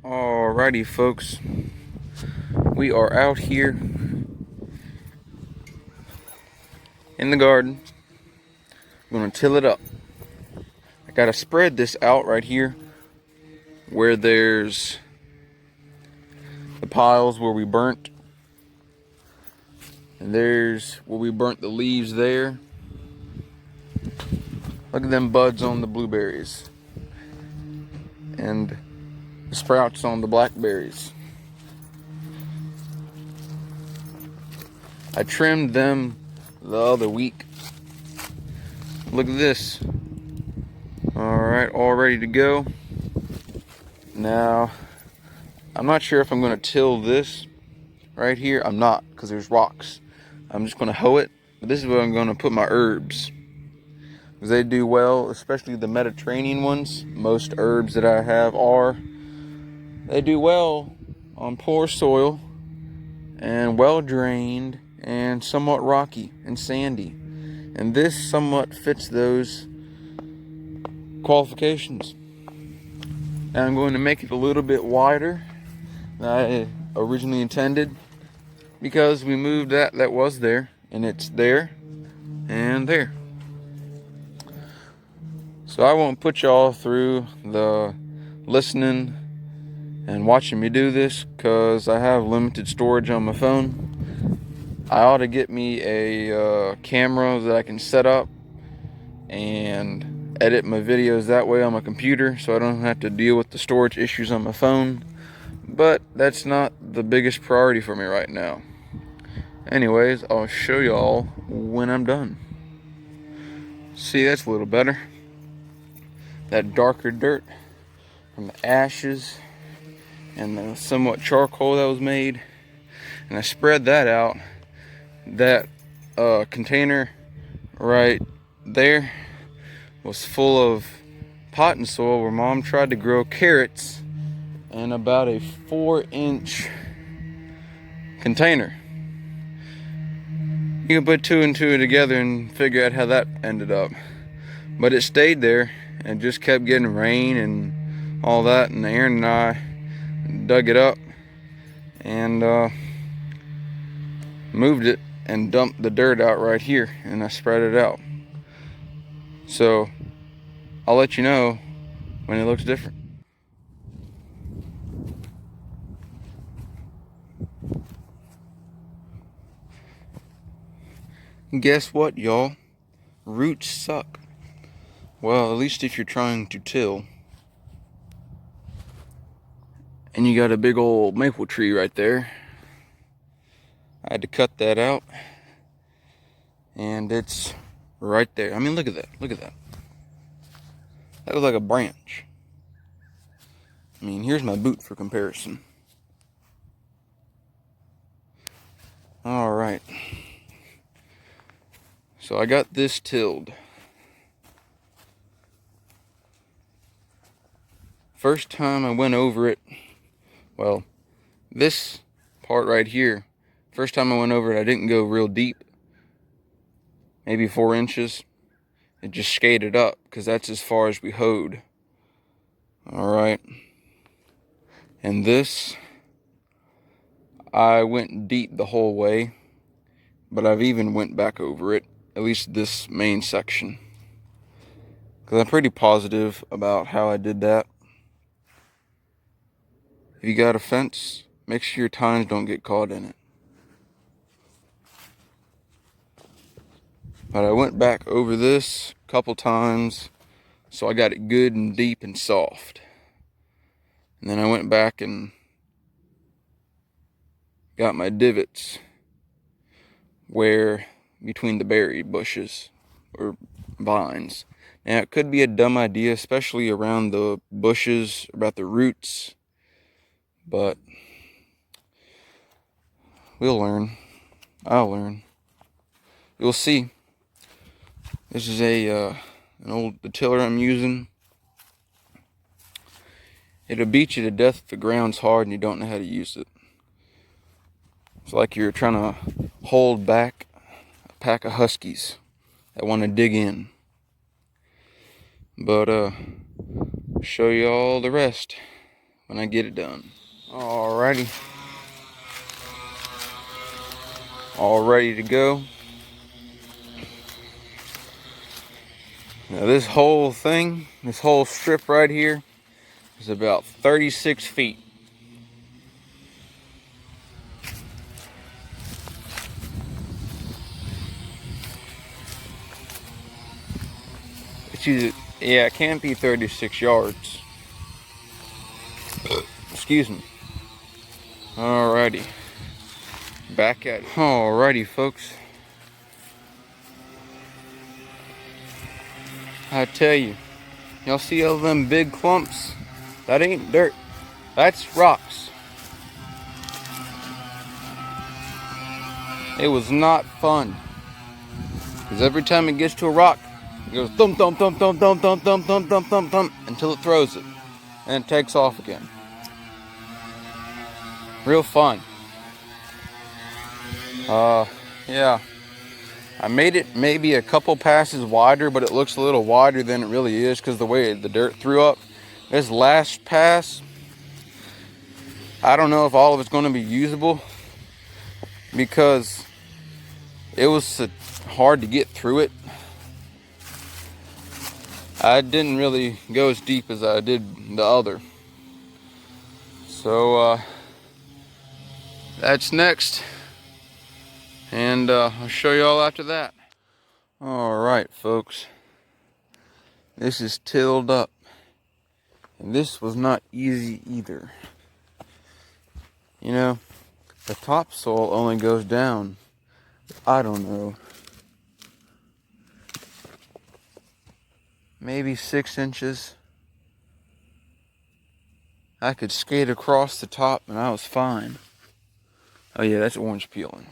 Alrighty, folks, we are out here in the garden. I'm gonna till it up. I gotta spread this out right here where there's the piles where we burnt, and there's where we burnt the leaves there. Look at them buds on the blueberries and the sprouts on the blackberries. I trimmed them the other week. Look at this. Alright, all ready to go. Now, I'm not sure if I'm going to till this right here. I'm not, because there's rocks. I'm just going to hoe it. But this is where I'm going to put my herbs, because they do well, especially the Mediterranean ones. Most herbs that I have they do well on poor soil and well drained and somewhat rocky and sandy. And this somewhat fits those qualifications. Now I'm going to make it a little bit wider than I originally intended, because we moved that was there, and it's there and there. So I won't put y'all through the listening and watching me do this, because I have limited storage on my phone. I ought to get me a camera that I can set up and edit my videos that way on my computer, so I don't have to deal with the storage issues on my phone. But that's not the biggest priority for me right now. Anyways, I'll show y'all when I'm done. See, that's a little better. That darker dirt from the ashes and the somewhat charcoal that was made. And I spread that out. That container right there was full of potting soil where Mom tried to grow carrots in about a 4-inch container. You can put two and two together and figure out how that ended up. But it stayed there and just kept getting rain and all that, and Aaron and I dug it up and moved it and dumped the dirt out right here, and I spread it out. So I'll let you know when it looks different. Guess what, y'all? Roots suck. Well, at least if you're trying to till. And you got a big old maple tree right there. I had to cut that out. And it's right there. I mean, look at that. Look at that. That was like a branch. I mean, here's my boot for comparison. Alright. So I got this tilled. First time I went over it, well, this part right here, first time I went over it, I didn't go real deep. Maybe 4 inches. It just skated up, because that's as far as we hoed. Alright. And this, I went deep the whole way, but I've even went back over it, at least this main section, because I'm pretty positive about how I did that. If you got a fence, make sure your tines don't get caught in it. But I went back over this a couple times, so I got it good and deep and soft. And then I went back and got my divots where between the berry bushes or vines. Now, it could be a dumb idea, especially around the bushes, about the roots, but we'll learn. I'll learn. You'll see. This is an old tiller I'm using. It'll beat you to death if the ground's hard and you don't know how to use it. It's like you're trying to hold back a pack of huskies that want to dig in. But show you all the rest when I get it done. Alrighty. All ready to go. Now this whole thing, this whole strip right here is about 36 feet. Yeah, it can't be 36 yards. Excuse me. Alrighty. Back at it. Alrighty, folks. I tell you, y'all see all them big clumps? That ain't dirt. That's rocks. It was not fun. Because every time it gets to a rock, it goes thump, thump, thump, thump, thump, thump, thump, thump, thump, thump, thump, until it throws it. And it takes off again. Real fun. Yeah. I made it maybe a couple passes wider, but it looks a little wider than it really is because the way the dirt threw up. This last pass, I don't know if all of it's going to be usable because it was hard to get through it. I didn't really go as deep as I did the other. So that's next. And I'll show you all after that. Alright, folks. This is tilled up. And this was not easy either. You know, the topsoil only goes down, I don't know, maybe 6 inches. I could skate across the top and I was fine. Oh yeah, that's orange peeling.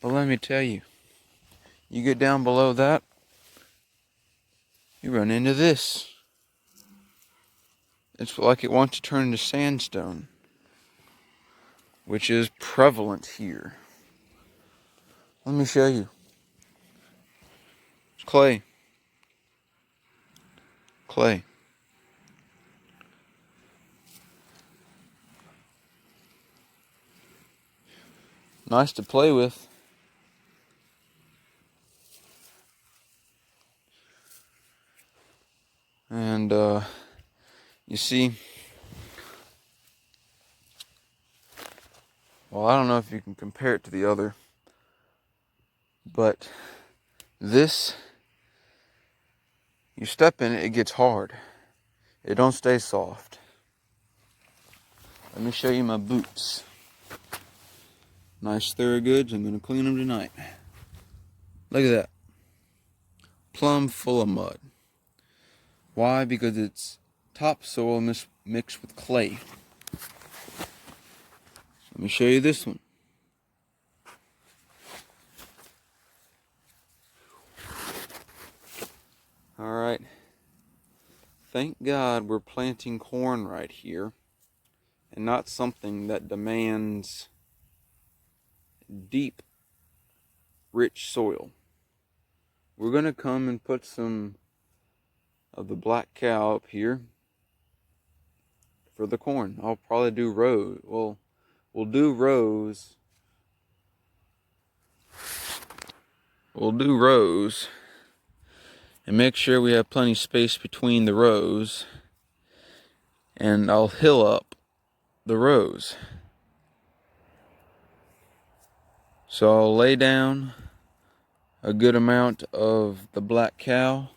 But let me tell you, you get down below that, you run into this. It's like it wants to turn into sandstone, which is prevalent here. Let me show you. It's clay. Clay. Nice to play with. And you see, well, I don't know if you can compare it to the other, but this, you step in it, it gets hard. It don't stay soft. Let me show you my boots. Nice Thorogoods. I'm going to clean them tonight. Look at that. Plumb full of mud. Why? Because it's topsoil mixed with clay. Let me show you this one. Alright. Thank God we're planting corn right here, and not something that demands deep, rich soil. We're going to come and put some of the black cow up here for the corn. I'll probably do rows. Well, we'll do rows. We'll do rows and make sure we have plenty of space between the rows, and I'll hill up the rows. So I'll lay down a good amount of the black cow,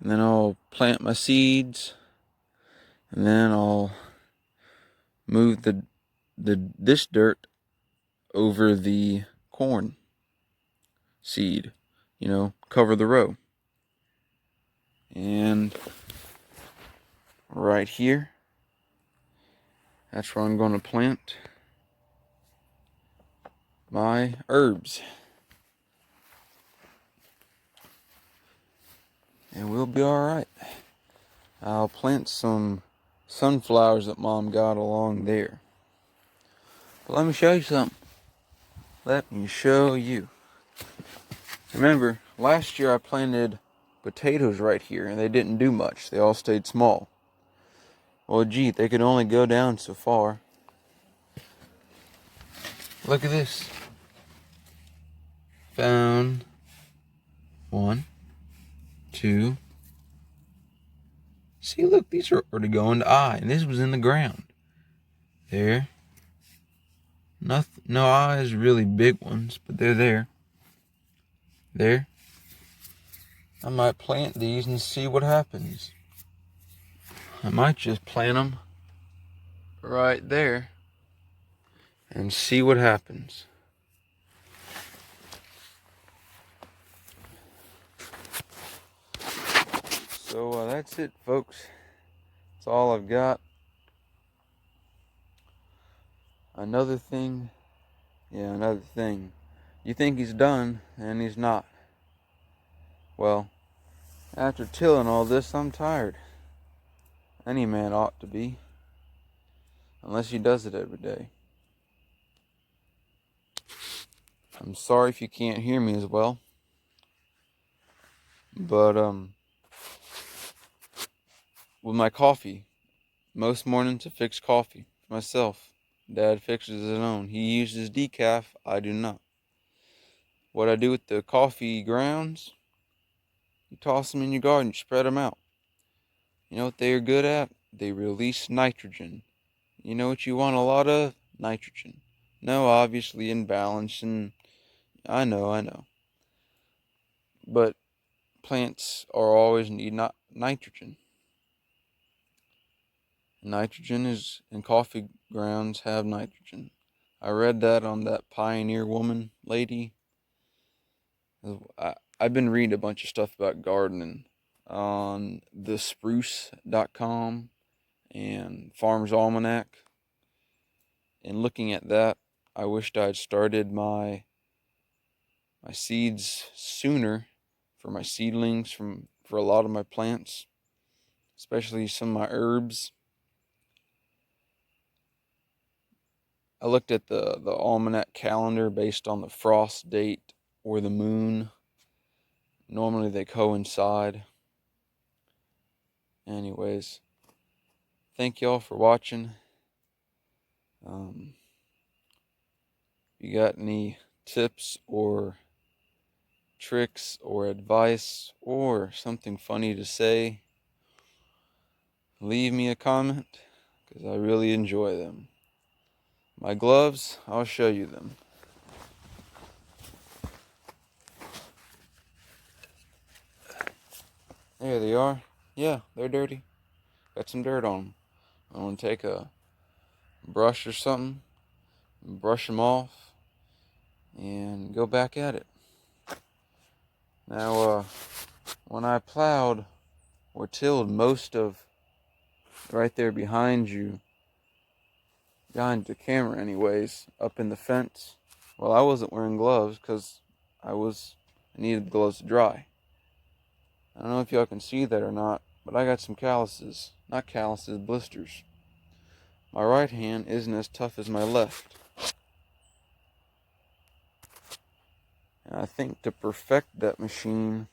and then I'll plant my seeds, and then I'll move this dirt over the corn seed, you know, cover the row. And right here, that's where I'm going to plant my herbs. And we'll be alright. I'll plant some sunflowers that Mom got along there. But let me show you something. Let me show you. Remember, last year I planted potatoes right here, and they didn't do much. They all stayed small. Well, gee, they could only go down so far. Look at this. Found one, two. See, look, these are already going to eye, and this was in the ground. There. Nothing, no eyes, really big ones, but they're there. There. I might plant these and see what happens. I might just plant them right there and see what happens. So that's it, folks. That's all I've got. Another thing. You think he's done, and he's not. Well, after tilling all this, I'm tired. Any man ought to be. Unless he does it every day. I'm sorry if you can't hear me as well. But, with my coffee, most mornings I fix coffee for myself. Dad fixes his own. He uses decaf, I do not. What I do with the coffee grounds, you toss them in your garden, you spread them out. You know what they are good at? They release nitrogen. You know what you want a lot of? Nitrogen. No, obviously in balance, and I know. But plants are always need nitrogen. Nitrogen is, and coffee grounds have nitrogen. I read that on that Pioneer Woman lady. I've been reading a bunch of stuff about gardening on thespruce.com and Farmer's Almanac. And looking at that, I wished I'd started my seeds sooner for my seedlings for a lot of my plants, especially some of my herbs. I looked at the almanac calendar based on the frost date or the moon. Normally they coincide. Anyways, thank y'all for watching. You got any tips or tricks or advice or something funny to say, leave me a comment, because I really enjoy them. My gloves, I'll show you them. There they are. Yeah, they're dirty. Got some dirt on them. I want to take a brush or something, brush them off, and go back at it. Now, when I plowed or tilled most of right there behind you, behind the camera anyways, up in the fence, well, I wasn't wearing gloves because I needed the gloves to dry. I don't know if y'all can see that or not, but I got some calluses. Not calluses, blisters. My right hand isn't as tough as my left. And I think to perfect that machine,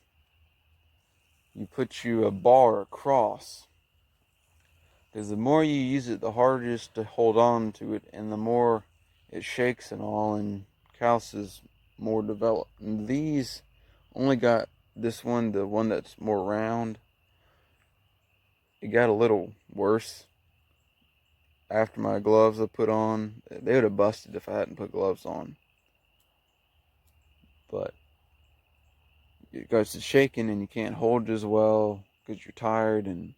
you put a bar across. Because the more you use it, the harder it is to hold on to it, and the more it shakes and all, and calluses more developed. And these only got this one, the one that's more round. It got a little worse after my gloves I put on. They would have busted if I hadn't put gloves on. But it goes to shaking and you can't hold it as well because you're tired, and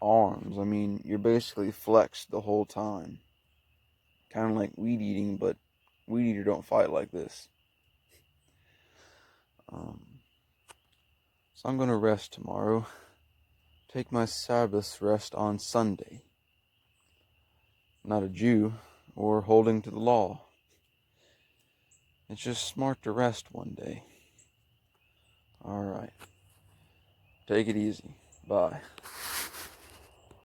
arms, I mean, you're basically flexed the whole time. Kind of like weed eating, but weed eater don't fight like this. So I'm going to rest tomorrow. Take my Sabbath rest on Sunday. Not a Jew or holding to the law. It's just smart to rest one day. Alright. Take it easy. Bye.